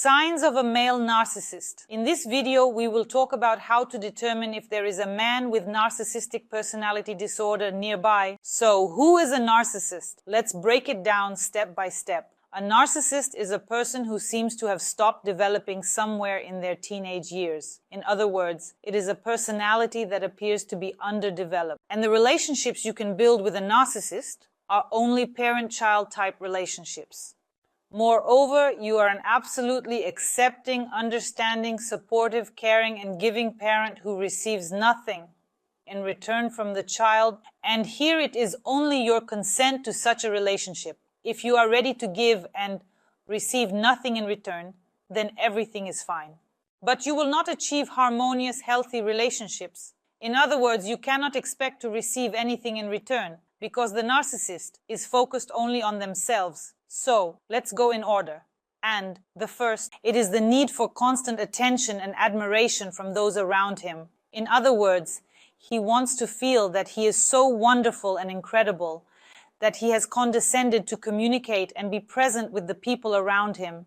Signs of a male narcissist. In this video, we will talk about how to determine if there is a man with narcissistic personality disorder nearby. So, who is a narcissist? Let's break it down step by step. A narcissist is a person who seems to have stopped developing somewhere in their teenage years. In other words, it is a personality that appears to be underdeveloped. And the relationships you can build with a narcissist are only parent-child type relationships. Moreover, you are an absolutely accepting, understanding, supportive, caring, and giving parent who receives nothing in return from the child, and here it is only your consent to such a relationship. If you are ready to give and receive nothing in return, then everything is fine. But you will not achieve harmonious, healthy relationships. In other words, you cannot expect to receive anything in return, because the narcissist is focused only on themselves. So, let's go in order. And the first, it is the need for constant attention and admiration from those around him. In other words, he wants to feel that he is so wonderful and incredible, that he has condescended to communicate and be present with the people around him,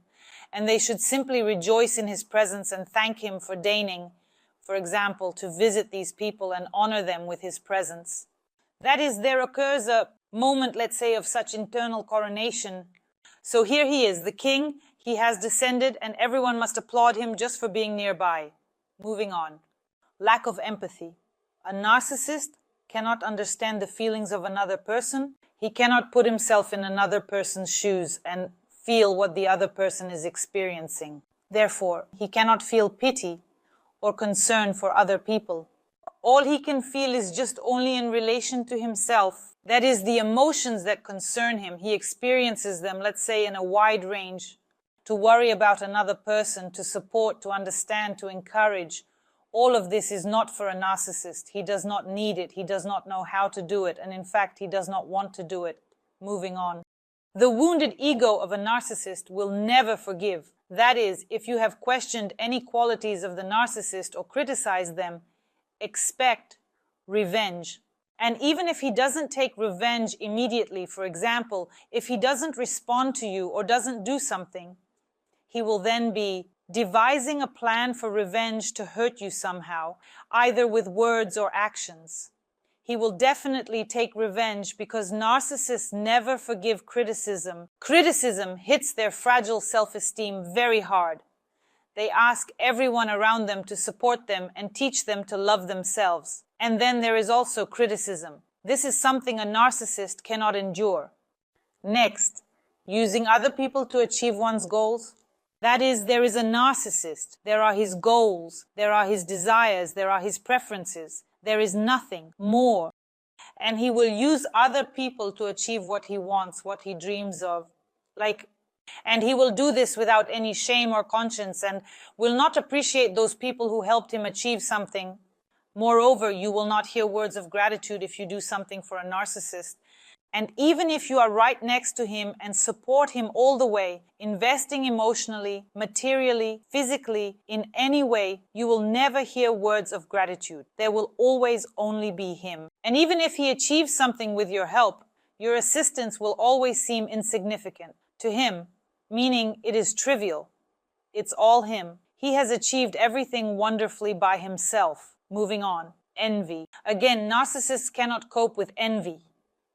and they should simply rejoice in his presence and thank him for deigning, for example, to visit these people and honor them with his presence. That is, there occurs a moment, let's say, of such internal coronation. So here he is, the king, he has descended, and everyone must applaud him just for being nearby. Moving on. Lack of empathy. A narcissist cannot understand the feelings of another person. He cannot put himself in another person's shoes and feel what the other person is experiencing. Therefore, he cannot feel pity or concern for other people. All he can feel is just only in relation to himself. That is, the emotions that concern him. He experiences them, let's say, in a wide range. To worry about another person, to support, to understand, to encourage. All of this is not for a narcissist. He does not need it. He does not know how to do it. And in fact, he does not want to do it. Moving on. The wounded ego of a narcissist will never forgive. That is, if you have questioned any qualities of the narcissist or criticized them, expect revenge. And even if he doesn't take revenge immediately, for example, if he doesn't respond to you or doesn't do something, he will then be devising a plan for revenge to hurt you somehow, either with words or actions. He will definitely take revenge because narcissists never forgive criticism. Criticism hits their fragile self-esteem very hard. They ask everyone around them to support them and teach them to love themselves. And then there is also criticism. This is something a narcissist cannot endure. Next, using other people to achieve one's goals. That is, there is a narcissist. There are his goals, there are his desires, there are his preferences. There is nothing more. And he will use other people to achieve what he wants, what he dreams of. And he will do this without any shame or conscience and will not appreciate those people who helped him achieve something. Moreover, you will not hear words of gratitude if you do something for a narcissist. And even if you are right next to him and support him all the way, investing emotionally, materially, physically, in any way, you will never hear words of gratitude. There will always only be him. And even if he achieves something with your help, your assistance will always seem insignificant to him, meaning it is trivial. It's all him. He has achieved everything wonderfully by himself. Moving on. Envy. Again, narcissists cannot cope with envy.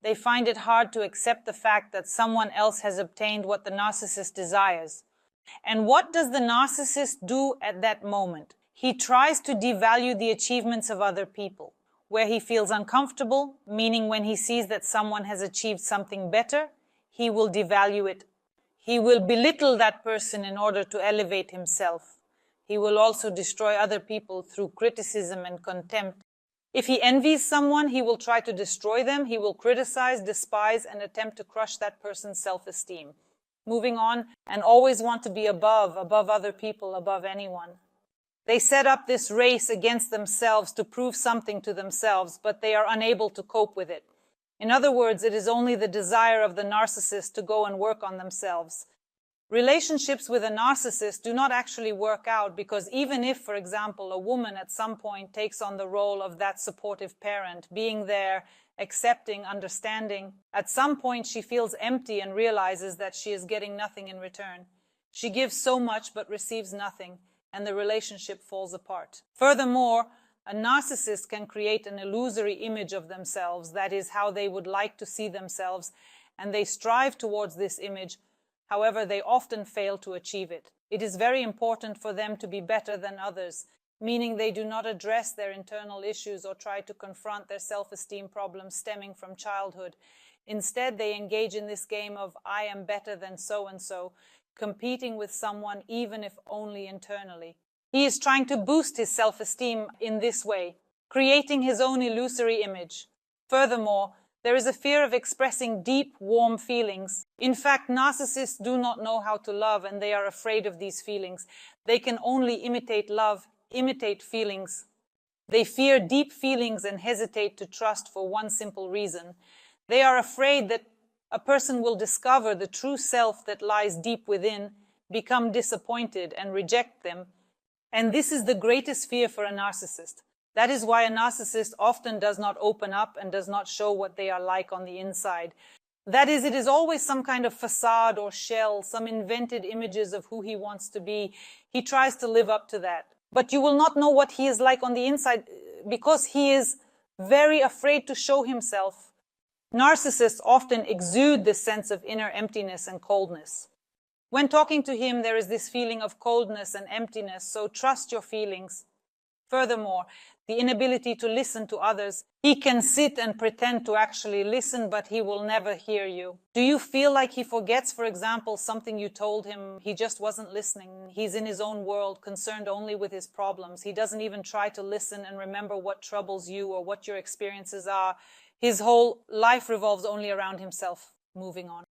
They find it hard to accept the fact that someone else has obtained what the narcissist desires. And what does the narcissist do at that moment? He tries to devalue the achievements of other people. Where he feels uncomfortable, meaning when he sees that someone has achieved something better, he will devalue it. He will belittle that person in order to elevate himself. He will also destroy other people through criticism and contempt. If he envies someone, he will try to destroy them. He will criticize, despise, and attempt to crush that person's self-esteem. Moving on, and always want to be above other people, above anyone. They set up this race against themselves to prove something to themselves, but they are unable to cope with it. In other words, it is only the desire of the narcissist to go and work on themselves. Relationships with a narcissist do not actually work out because even if, for example, a woman at some point takes on the role of that supportive parent, being there, accepting, understanding, at some point she feels empty and realizes that she is getting nothing in return. She gives so much but receives nothing, and the relationship falls apart. Furthermore, a narcissist can create an illusory image of themselves, that is, how they would like to see themselves, and they strive towards this image. However, they often fail to achieve it. It is very important for them to be better than others, meaning they do not address their internal issues or try to confront their self-esteem problems stemming from childhood. Instead, they engage in this game of "I am better than so-and-so," competing with someone even if only internally. He is trying to boost his self-esteem in this way, creating his own illusory image. Furthermore, there is a fear of expressing deep, warm feelings. In fact, narcissists do not know how to love, and they are afraid of these feelings. They can only imitate love, imitate feelings. They fear deep feelings and hesitate to trust for one simple reason. They are afraid that a person will discover the true self that lies deep within, become disappointed, and reject them. And this is the greatest fear for a narcissist. That is why a narcissist often does not open up and does not show what they are like on the inside. That is, it is always some kind of facade or shell, some invented images of who he wants to be. He tries to live up to that. But you will not know what he is like on the inside because he is very afraid to show himself. Narcissists often exude this sense of inner emptiness and coldness. When talking to him, there is this feeling of coldness and emptiness, so trust your feelings. Furthermore, the inability to listen to others. He can sit and pretend to actually listen, but he will never hear you. Do you feel like he forgets, for example, something you told him? He just wasn't listening. He's in his own world, concerned only with his problems. He doesn't even try to listen and remember what troubles you or what your experiences are. His whole life revolves only around himself. Moving on.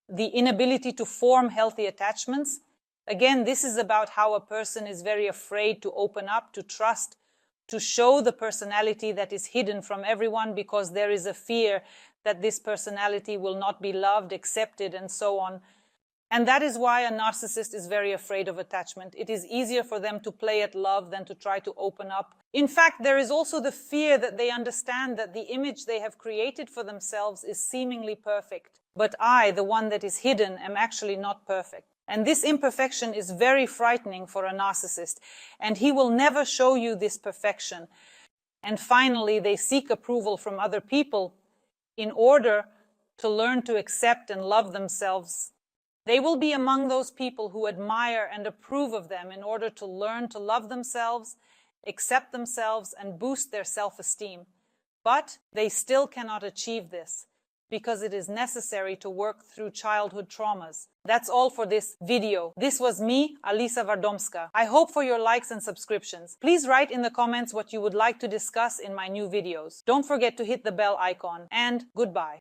The inability to form healthy attachments. Again, this is about how a person is very afraid to open up, to trust, to show the personality that is hidden from everyone because there is a fear that this personality will not be loved, accepted, and so on. And that is why a narcissist is very afraid of attachment. It is easier for them to play at love than to try to open up. In fact, there is also the fear that they understand that the image they have created for themselves is seemingly perfect. But I, the one that is hidden, am actually not perfect. And this imperfection is very frightening for a narcissist, and he will never show you this perfection. And finally, they seek approval from other people in order to learn to accept and love themselves. They will be among those people who admire and approve of them in order to learn to love themselves, accept themselves, and boost their self-esteem. But they still cannot achieve this, because it is necessary to work through childhood traumas. That's all for this video. This was me, Alisa Vardomska. I hope for your likes and subscriptions. Please write in the comments what you would like to discuss in my new videos. Don't forget to hit the bell icon, and goodbye.